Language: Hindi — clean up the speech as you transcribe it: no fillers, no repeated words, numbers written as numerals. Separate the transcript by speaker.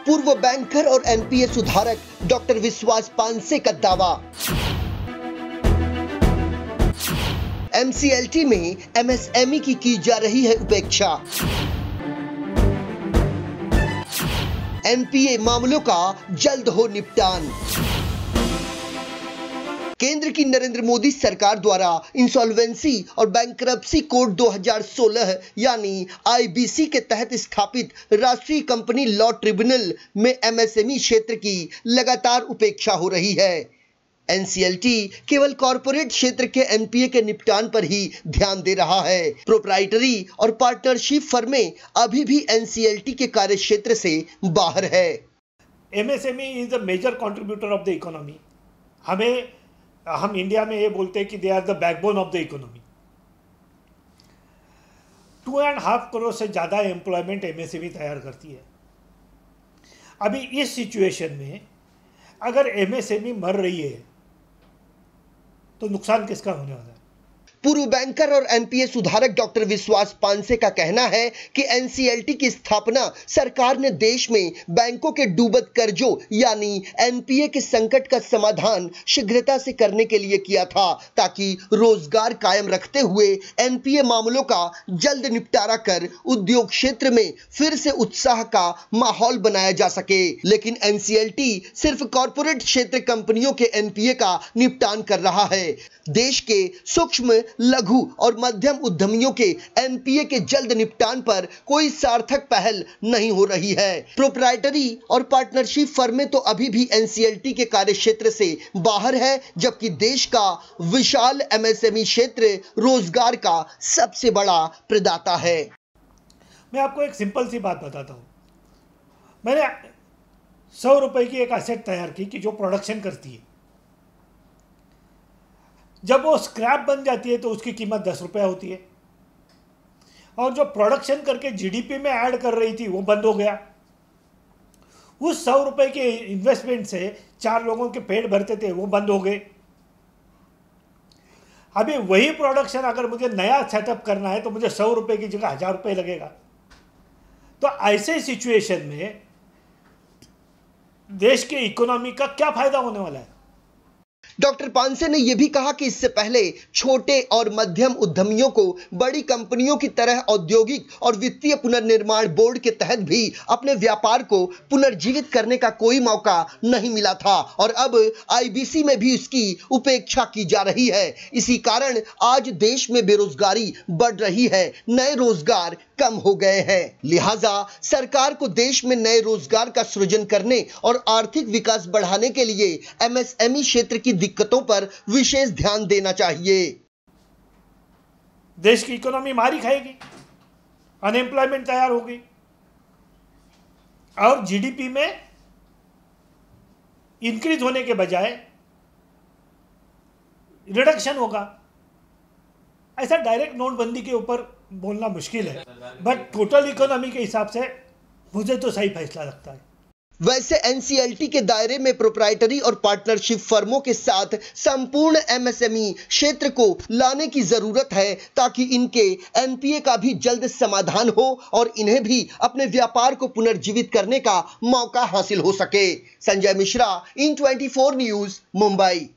Speaker 1: पूर्व बैंकर और एनपीए सुधारक डॉक्टर विश्वास पानसे का दावा। एमसीएलटी में एमएसएमई की जा रही है उपेक्षा। एनपीए मामलों का जल्द हो निपटान। केंद्र की नरेंद्र मोदी सरकार द्वारा इंसॉल्वेंसी और बैंकरप्सी कोड 2016 यानी आईबीसी के तहत स्थापित राष्ट्रीय कंपनी लॉ ट्रिब्यूनल में एमएसएमई क्षेत्र की लगातार उपेक्षा हो रही है। एनसीएलटी केवल कॉरपोरेट क्षेत्र के एनपीए के निपटान पर ही ध्यान दे रहा है। प्रोप्राइटरी और पार्टनरशिप फर्में अभी भी एनसीएलटी के कार्यक्षेत्र से बाहर है।
Speaker 2: MSME is the major contributor of the economy. हम इंडिया में ये बोलते हैं कि they are the backbone of the economy. 2.5 crore से ज़्यादा एम्प्लॉयमेंट एमएसएमई तैयार करती है। अभी इस सिचुएशन में अगर एमएसएमई मर रही है तो नुकसान किसका होने वाला है?
Speaker 1: पूर्व बैंकर और एनपीए सुधारक डॉक्टर विश्वास पानसे का कहना है कि एनसीएलटी की स्थापना सरकार ने देश में बैंकों के डूबत कर्जों यानी एनपीए के संकट का समाधान शीघ्रता से करने के लिए किया था, ताकि रोजगार कायम रखते हुए एनपीए मामलों का जल्द निपटारा कर उद्योग क्षेत्र में फिर से उत्साह का माहौल बनाया जा सके। लेकिन एनसीएलटी सिर्फ कॉरपोरेट क्षेत्र कंपनियों के एनपीए का निपटान कर रहा है। देश के सूक्ष्म, लघु और मध्यम उद्यमियों के एनपीए के जल्द निपटान पर कोई सार्थक पहल नहीं हो रही है। प्रोप्राइटरी और पार्टनरशिप फर्में तो अभी भी एनसीएलटी के कार्यक्षेत्र से बाहर है, जबकि देश का विशाल एमएसएमई क्षेत्र रोजगार का सबसे बड़ा प्रदाता है।
Speaker 2: मैं आपको एक सिंपल सी बात बताता हूं। मैंने 100 रुपए की एक एसेट तैयार की कि जो प्रोडक्शन करती है। जब वो स्क्रैप बन जाती है तो उसकी कीमत 10 रुपये होती है, और जो प्रोडक्शन करके जीडीपी में ऐड कर रही थी वो बंद हो गया। उस 100 रुपये के इन्वेस्टमेंट से 4 लोगों के पेट भरते थे, वो बंद हो गए। अभी वही प्रोडक्शन अगर मुझे नया सेटअप करना है तो मुझे 100 रुपये की जगह 1000 रुपये लगेगा। तो ऐसे सिचुएशन में देश के इकोनॉमी का क्या फायदा होने वाला है?
Speaker 1: डॉक्टर पानसे ने यह भी कहा कि इससे पहले छोटे और मध्यम उद्यमियों को बड़ी कंपनियों की तरह औद्योगिक और वित्तीय पुनर्निर्माण बोर्ड के तहत भी अपने व्यापार को पुनर्जीवित करने का कोई मौका नहीं मिला था, और अब आईबीसी में भी इसकी उपेक्षा की जा रही है। इसी कारण आज देश में बेरोजगारी बढ़ रही है, नए रोजगार कम हो गए हैं। लिहाजा सरकार को देश में नए रोजगार का सृजन करने और आर्थिक विकास बढ़ाने के लिए एमएसएमई क्षेत्र की दिक्कतों पर विशेष ध्यान देना चाहिए।
Speaker 2: देश की इकोनॉमी मारी खाएगी, अनएम्प्लॉयमेंट तैयार होगी और जीडीपी में इंक्रीज होने के बजाय रिडक्शन होगा। ऐसा डायरेक्ट नोटबंदी के ऊपर बोलना मुश्किल है, बट टोटल इकोनॉमी के हिसाब से मुझे तो सही फैसला लगता है।
Speaker 1: वैसे एनसीएलटी के दायरे में प्रोप्राइटरी और पार्टनरशिप फर्मों के साथ संपूर्ण एमएसएमई क्षेत्र को लाने की जरूरत है, ताकि इनके एनपीए का भी जल्द समाधान हो और इन्हें भी अपने व्यापार को पुनर्जीवित करने का मौका हासिल हो सके। संजय मिश्रा, इन 24 न्यूज़, मुंबई।